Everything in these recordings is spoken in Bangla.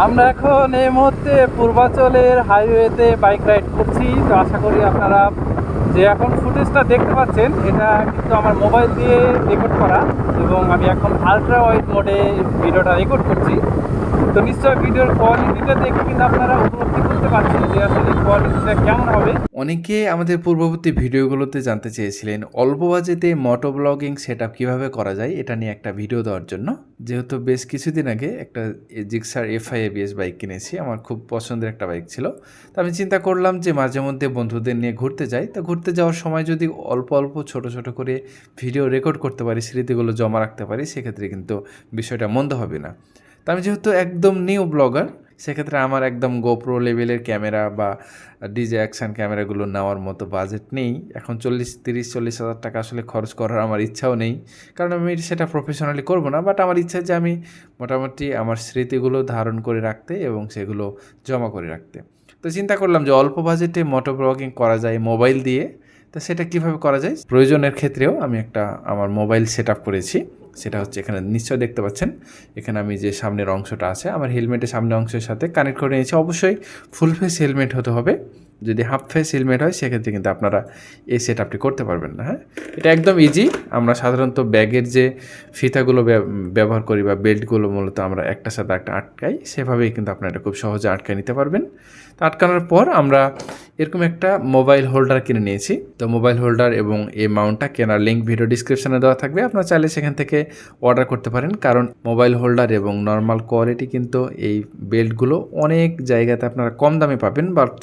আমরা এখন এই মুহূর্তে পূর্বাঞ্চলের হাইওয়েতে বাইক রাইড করছি। তো আশা করি আপনারা যে এখন ফুটেজটা দেখতে পাচ্ছেন এটা কিন্তু আমার মোবাইল দিয়ে রেকর্ড করা, এবং আমি এখন আলট্রা ওয়াইড মোডে ভিডিওটা রেকর্ড করছি। তো নিশ্চয়ই ভিডিওর কোয়ালিটিটা দেখে কিন্তু আপনারা উপলব্ধি করতে পারছেন যে আসলে কোয়ালিটিটা কেমন হবে। অনেকে আমাদের পূর্ববর্তী ভিডিওগুলোতে জানতে চেয়েছিলেন অল্প বাজেটে মোটো ব্লগিং সেটআপ কিভাবে করা যায় এটা নিয়ে একটা ভিডিও দেওয়ার জন্য। যেহেতু বেশ কিছুদিন আগে একটা জিক্সার এফআই এবিএস বাইক কিনেছি, আমার খুব পছন্দের একটা বাইক ছিল। তো আমি চিন্তা করলাম যে মাঝে মধ্যে বন্ধুদের নিয়ে ঘুরতে যাই, তো ঘুরতে যাওয়ার সময় যদি অল্প অল্প ছোট ছোট করে ভিডিও রেকর্ড করতে পারি, স্মৃতিগুলো জমা রাখতে পারি, সেক্ষেত্রে কিন্তু বিষয়টা মন্দ হবে না। তো আমি যেহেতু একদম নিউ ব্লগার, সেক্ষেত্রে আমার একদম গোপ্রো লেভেলের ক্যামেরা বা ডিজে অ্যাকশান ক্যামেরাগুলো নেওয়ার মতো বাজেট নেই। এখন 40 হাজার টাকা আসলে খরচ করার আমার ইচ্ছাও নেই, কারণ আমি সেটা প্রফেশনালি করব না। বাট আমার ইচ্ছা যে আমি মোটামুটি আমার স্মৃতিগুলো ধারণ করে রাখতে এবং সেগুলো জমা করে রাখতে। তো চিন্তা করলাম যে অল্প বাজেটে মোটো ব্লগিং করা যায় মোবাইল দিয়ে। তো সেটা কিভাবে করা যায়, প্রয়োজনের ক্ষেত্রেও আমি একটা আমার মোবাইল সেট আপ করেছি। সেটা হচ্ছে এখানে নিশ্চয় দেখতে পাচ্ছেন, এখানে আমি যে সামনের অংশটা আছে আমার হেলমেটের সামনের অংশের সাথে কানেক্ট করে নিয়েছি। অবশ্যই ফুল ফেস হেলমেট হতে হবে, যদি হাফ ফেস হেলমেট হয় সেক্ষেত্রে কিন্তু আপনারা এই সেট আপটি করতে পারবেন না। হ্যাঁ, এটা একদম ইজি। আমরা সাধারণত ব্যাগের যে ফিতাগুলো ব্যবহার করি বা বেল্টগুলো মূলত আমরা একটার সাথে একটা আটকাই, সেভাবেই কিন্তু আপনারা এটা খুব সহজে আটকায় নিতে পারবেন। তো আটকানোর পর আমরা এরকম একটা মোবাইল হোল্ডার কিনে নিয়েছি। তো মোবাইল হোল্ডার এবং এই মাউন্টটা কেনার লিঙ্ক ভিডিও ডিসক্রিপশনে দেওয়া থাকবে, আপনারা চাইলে সেখান থেকে অর্ডার করতে পারেন। কারণ মোবাইল হোল্ডার এবং নর্মাল কোয়ালিটি কিন্তু এই বেল্টগুলো অনেক জায়গাতে আপনারা কম দামে পাবেন। বাট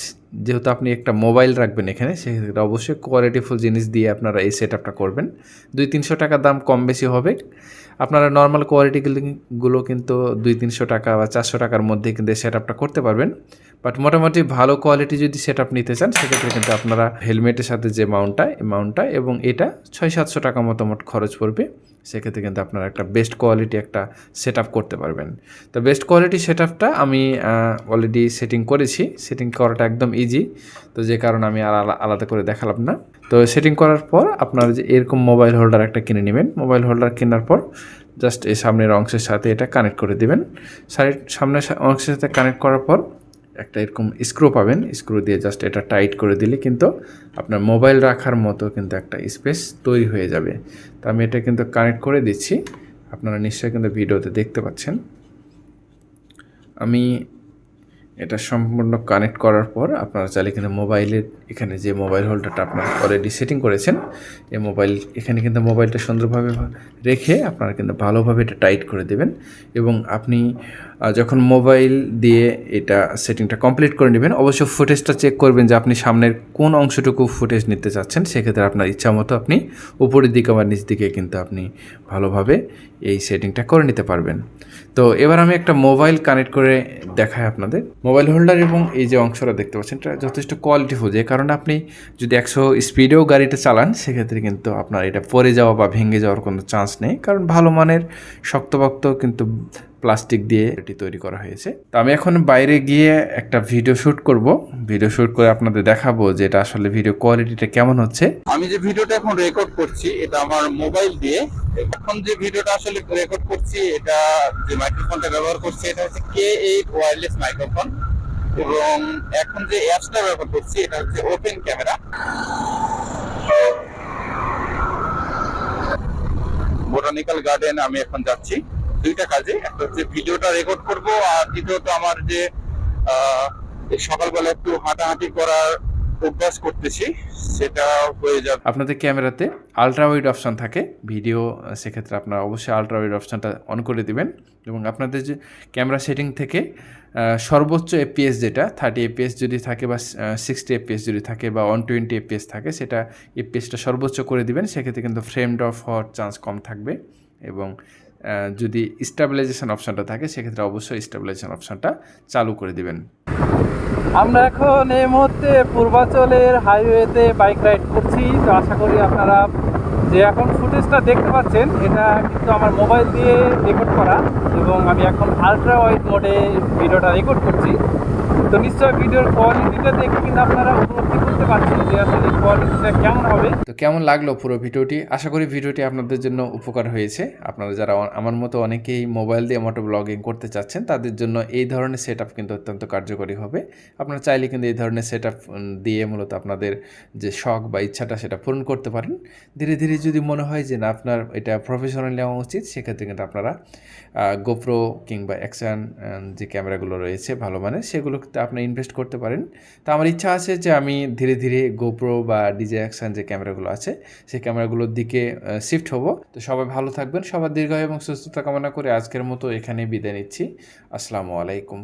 যেহেতু আপনি একটা মোবাইল রাখবেন এখানে, সেক্ষেত্রে অবশ্যই কোয়ালিটিফুল জিনিস দিয়ে আপনারা এই সেট আপটা করবেন। 200-300 টাকা দাম কম বেশি হবে। আপনারা নর্মাল কোয়ালিটিগুলো কিন্তু 200-300 টাকা বা 400 টাকার মধ্যে কিন্তু এই সেট আপটা করতে পারবেন। বাট মোটামুটি ভালো কোয়ালিটি যদি সেট আপ নিতে চান, সেক্ষেত্রে কিন্তু আপনারা হেলমেটের সাথে যে মাউন্টটা এবং এটা 600-700 টাকা মোটামুটি খরচ পড়বে। সেক্ষেত্রে কিন্তু আপনারা একটা বেস্ট কোয়ালিটি একটা সেট আপ করতে পারবেন। তো বেস্ট কোয়ালিটি সেট আপটা আমি অলরেডি সেটিং করেছি। সেটিং করাটা একদম ইজি, তো যে কারণে আমি আর আলাদা করে দেখালাম না। তো সেটিং করার পর আপনারা যে এরকম মোবাইল হোল্ডার একটা কিনে নেবেন। মোবাইল হোল্ডার কেনার পর জাস্ট এই সামনের অংশের সাথে এটা কানেক্ট করে দেবেন। সামনের অংশের সাথে কানেক্ট করার পর একটা এরকম স্ক্রু পাবেন, স্ক্রু দিয়ে জাস্ট এটা টাইট করে দিলে কিন্তু আপনার মোবাইল রাখার মতো কিন্তু একটা স্পেস তৈরি হয়ে যাবে। তো আমি এটা কিন্তু কানেক্ট করে দিচ্ছি, আপনারা নিশ্চয়ই কিন্তু ভিডিওতে দেখতে পাচ্ছেন। আমি এটা সম্পূর্ণ কানেক্ট করার পর আপনারা চাইলে কিন্তু মোবাইলের এখানে যে মোবাইল হোল্ডারটা আপনারা অলরেডি সেটিং করেছেন, এই এখানে কিন্তু মোবাইলটা সুন্দরভাবে রেখে আপনারা কিন্তু ভালোভাবে এটা টাইট করে দেবেন। এবং আপনি যখন মোবাইল দিয়ে এটা সেটিংটা কমপ্লিট করে নেবেন, অবশ্যই ফুটেজটা চেক করবেন যে আপনি সামনের কোন অংশটুকু ফুটেজ নিতে চাচ্ছেন। সেক্ষেত্রে আপনার ইচ্ছা মতো আপনি উপরের দিকে বা নিচ দিকে কিন্তু আপনি ভালোভাবে এই সেটিংটা করে নিতে পারবেন। তো এবার আমি একটা মোবাইল কানেক্ট করে দেখাই আপনাদের। মোবাইল হোল্ডার এবং এই যে অংশটা দেখতে পাচ্ছেন, এটা যথেষ্ট কোয়ালিটিফুল, যে কারণে আপনি যদি 100 স্পিডেও গাড়িটা চালান, সেক্ষেত্রে কিন্তু আপনার এটা পড়ে যাওয়া বা ভেঙে যাওয়ার কোনো চান্স নেই, কারণ ভালো মানের শক্তপোক্ত কিন্তু প্লাস্টিক দিয়ে এটি তৈরি করা হয়েছে। তো আমি এখন বাইরে গিয়ে একটা ভিডিও শ্যুট করব। ভিডিও শ্যুট করে আপনাদের দেখাবো যে এটা আসলে ভিডিও কোয়ালিটিটা কেমন হচ্ছে। আমি যে ভিডিওটা এখন রেকর্ড করছি এটা আমার মোবাইল দিয়ে। এখন যে ভিডিওটা আসলে রেকর্ড করছি, এটা যে মাইক্রোফোনটা ব্যবহার করছি এটা হচ্ছে K8 ওয়্যারলেস মাইক্রোফোন, এবং এখন যে অ্যাপসটা ব্যবহার করছি এটা হচ্ছে ওপেন ক্যামেরা। বোটানিক্যাল গার্ডেন আমি এখন যাচ্ছি দুইটা কাজে, একটা হচ্ছে ভিডিওটা রেকর্ড করব, আর দ্বিতীয়ত আমার যে সকালবেলা একটু হাঁটাহাঁটি করার অভ্যাস করতেছি, সেটা হয়ে যাবে। আপনাদের ক্যামেরাতে আলট্রা ওয়াইড অপশন থাকে ভিডিও, সেক্ষেত্রে আপনারা অবশ্যই আলট্রা ওয়াইড অপশনটা অন করে দিবেন। এবং আপনাদের যে ক্যামেরা সেটিং থেকে সর্বোচ্চ এপিএস যেটা 30 এপিএস যদি থাকে বা 60 এপিএস যদি থাকে বা 120 এপিএস থাকে, সেটা এপিএসটা সর্বোচ্চ করে দিবেন। সেক্ষেত্রে কিন্তু ফ্রেম ড্রপ হওয়ার চান্স কম থাকবে। এবং যদি স্টেবিলাইজেশন অপশনটা থাকে, সেক্ষেত্রে অবশ্যই স্টেবিলাইজেশন অপশনটা চালু করে দিবেন। আমরা এখন এই মুহূর্তে পূর্বাঞ্চলের হাইওয়েতে বাইক রাইড করছি। তো আশা করি আপনারা যে এখন ফুটেজটা দেখতে পাচ্ছেন এটা কিন্তু আমার মোবাইল দিয়ে রেকর্ড করা, এবং আমি এখন আলট্রা ওয়াইড মোডে ভিডিওটা রেকর্ড করছি। তো নিশ্চয়ই ভিডিওর কোয়ালিটিটা দেখে কিন্তু আপনারা উপলব্ধি করতে পাচ্ছি যে আসলে কোয়ালিটিটা কেমন হবে। তো কেমন লাগলো পুরো ভিডিওটি? আশা করি ভিডিওটি আপনাদের জন্য উপকার হয়েছে। আপনারা যারা আমার মতো অনেকেই মোবাইল দিয়ে মোটো ব্লগিং করতে চাচ্ছেন, তাদের জন্য এই ধরনের সেটআপ কিন্তু অত্যন্ত কার্যকরী হবে। আপনারা চাইলে কিন্তু এই ধরনের সেটআপ দিয়ে মূলত আপনাদের যে শখ বা ইচ্ছাটা সেটা পূরণ করতে পারেন। ধীরে, ধীরে যদি মনে হয় যে না আপনার এটা প্রফেশনাল নেওয়া উচিত, সেক্ষেত্রে কিন্তু আপনারা GoPro কিংবা অ্যাকশন যে ক্যামেরাগুলো রয়েছে ভালো মানের, সেগুলোতে আপনি ইনভেস্ট করতে পারেন। তো আমার ইচ্ছা আছে যে আমি ধীরে, ধীরে GoPro বা DJI অ্যাকশন যে ক্যামেরাগুলো আছে, সেই ক্যামেরাগুলোর দিকে শিফট হব। তো সবাই ভালো থাকবেন। সবার দীর্ঘায়ু এবং সুস্থতা কামনা করে আজকের মতো এখানেই বিদায় নিচ্ছি। আসসালামু আলাইকুম।